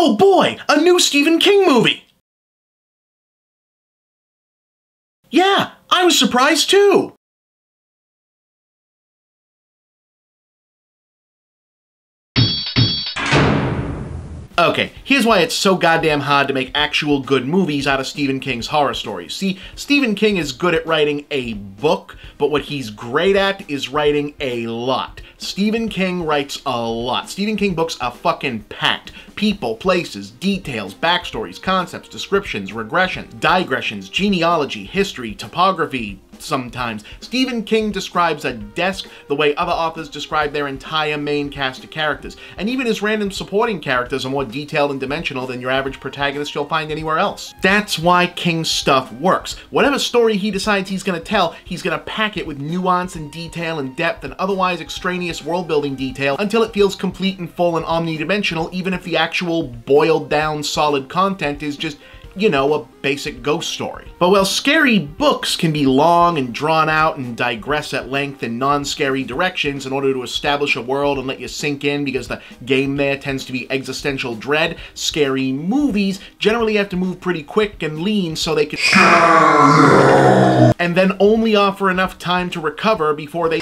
Oh boy, a new Stephen King movie! Yeah, I was surprised too! Okay, here's why it's so goddamn hard to make actual good movies out of Stephen King's horror stories. See, Stephen King is good at writing a book, but what he's great at is writing a lot. Stephen King writes a lot. Stephen King books are fucking packed. People, places, details, backstories, concepts, descriptions, regressions, digressions, genealogy, history, topography, sometimes. Stephen King describes a desk the way other authors describe their entire main cast of characters, and even his random supporting characters are more detailed and dimensional than your average protagonist you'll find anywhere else. That's why King's stuff works. Whatever story he decides he's gonna tell, he's gonna pack it with nuance and detail and depth and otherwise extraneous world-building detail until it feels complete and full and omnidimensional, even if the actual boiled down solid content is just, you know, a basic ghost story. But while scary books can be long and drawn out and digress at length in non-scary directions in order to establish a world and let you sink in because the game there tends to be existential dread, scary movies generally have to move pretty quick and lean so they can and then only offer enough time to recover before they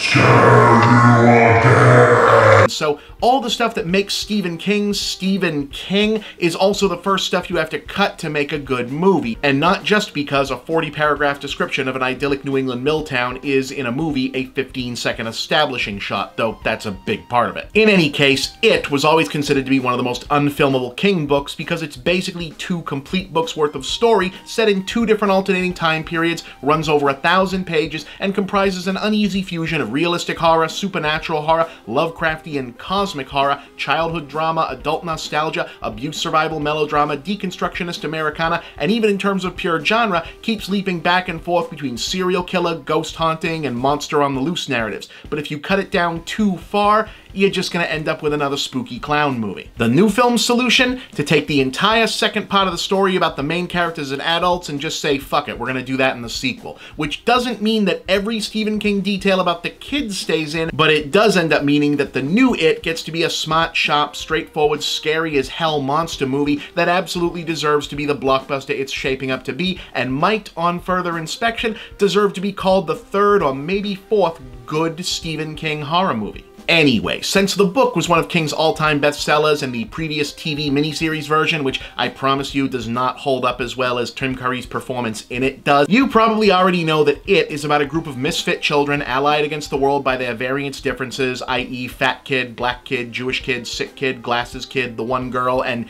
so all the stuff that makes Stephen King is also the first stuff you have to cut to make a good movie, and not just because a 40-paragraph description of an idyllic New England mill town is, in a movie, a 15-second establishing shot, though that's a big part of it. In any case, It was always considered to be one of the most unfilmable King books because it's basically 2 complete books worth of story set in 2 different alternating time periods, runs over 1,000 pages, and comprises an uneasy fusion of realistic horror, supernatural horror, Lovecraftian cosmic horror, childhood drama, adult nostalgia, abuse survival melodrama, deconstructionist Americana, and even in terms of pure genre, keeps leaping back and forth between serial killer, ghost haunting, and monster on the loose narratives. But if you cut it down too far, you're just gonna end up with another spooky clown movie. The new film's solution? To take the entire second part of the story about the main characters and adults and just say, fuck it, we're gonna do that in the sequel. Which doesn't mean that every Stephen King detail about the kids stays in, but it does end up meaning that the new It gets to be a smart, sharp, straightforward, scary as hell monster movie that absolutely deserves to be the blockbuster it's shaping up to be, and might, on further inspection, deserve to be called the 3rd or maybe 4th good Stephen King horror movie. Anyway, since the book was one of King's all-time bestsellers and the previous TV miniseries version, which I promise you does not hold up as well as Tim Curry's performance in it does, you probably already know that It is about a group of misfit children allied against the world by their various differences, i.e. fat kid, black kid, Jewish kid, sick kid, glasses kid, the one girl, and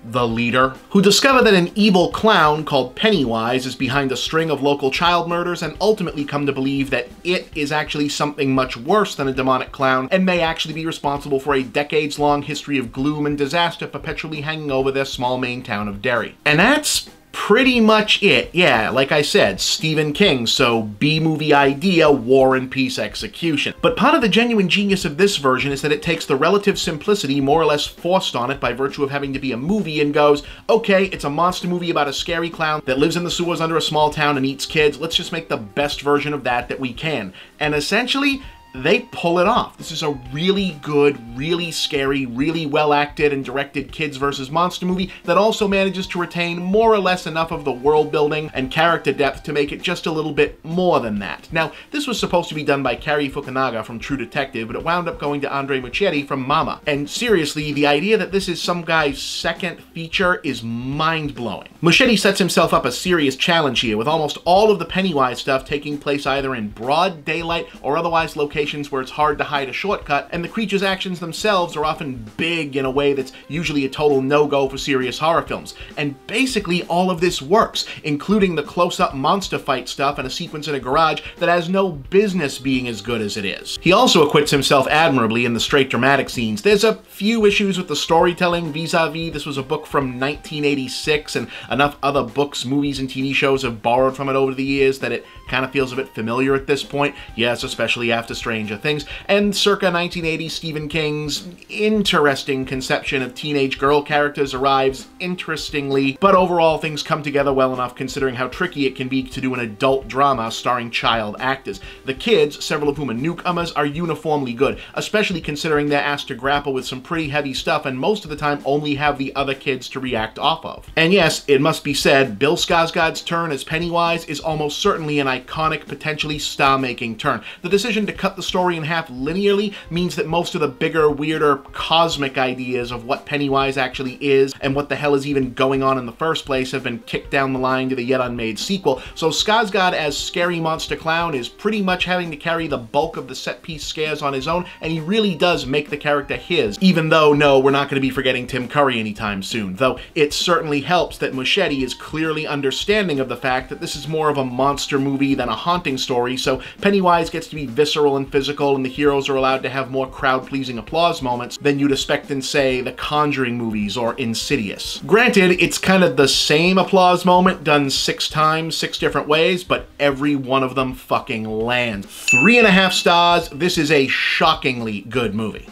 the leader, who discover that an evil clown called Pennywise is behind a string of local child murders and ultimately come to believe that It is actually something much worse than a demonic clown and may actually be responsible for a decades-long history of gloom and disaster perpetually hanging over their small Maine town of Derry. And that's pretty much it. Yeah, like I said, Stephen King, so B-movie idea, War and Peace execution. But part of the genuine genius of this version is that it takes the relative simplicity more or less forced on it by virtue of having to be a movie and goes, okay, it's a monster movie about a scary clown that lives in the sewers under a small town and eats kids, let's just make the best version of that we can. And essentially, they pull it off. This is a really good, really scary, really well-acted and directed kids versus monster movie that also manages to retain more or less enough of the world building and character depth to make it just a little bit more than that. Now, this was supposed to be done by Cary Fukunaga from True Detective, but it wound up going to Andre Muschietti from Mama. And seriously, the idea that this is some guy's second feature is mind-blowing. Muschietti sets himself up a serious challenge here, with almost all of the Pennywise stuff taking place either in broad daylight or otherwise locations where it's hard to hide a shortcut, and the creature's actions themselves are often big in a way that's usually a total no-go for serious horror films. And basically all of this works, including the close-up monster fight stuff and a sequence in a garage that has no business being as good as it is. He also acquits himself admirably in the straight dramatic scenes. There's a few issues with the storytelling vis-a-vis this was a book from 1986 and enough other books, movies, and TV shows have borrowed from it over the years that it kind of feels a bit familiar at this point. Yes, especially after Stranger Stranger Things, and circa 1980 Stephen King's interesting conception of teenage girl characters arrives interestingly, but overall things come together well enough considering how tricky it can be to do an adult drama starring child actors. The kids, several of whom are newcomers, are uniformly good, especially considering they're asked to grapple with some pretty heavy stuff and most of the time only have the other kids to react off of. And yes, it must be said, Bill Skarsgård's turn as Pennywise is almost certainly an iconic, potentially star-making turn. The decision to cut the story in half linearly means that most of the bigger, weirder, cosmic ideas of what Pennywise actually is and what the hell is even going on in the first place have been kicked down the line to the yet unmade sequel, so Skarsgård as Scary Monster Clown is pretty much having to carry the bulk of the set-piece scares on his own, and he really does make the character his, even though, no, we're not going to be forgetting Tim Curry anytime soon, though it certainly helps that Muschietti is clearly understanding of the fact that this is more of a monster movie than a haunting story, so Pennywise gets to be visceral and physical, and the heroes are allowed to have more crowd-pleasing applause moments than you'd expect in, say, the Conjuring movies or Insidious. Granted, it's kind of the same applause moment done 6 times, 6 different ways, but every one of them fucking lands. 3.5 stars, this is a shockingly good movie.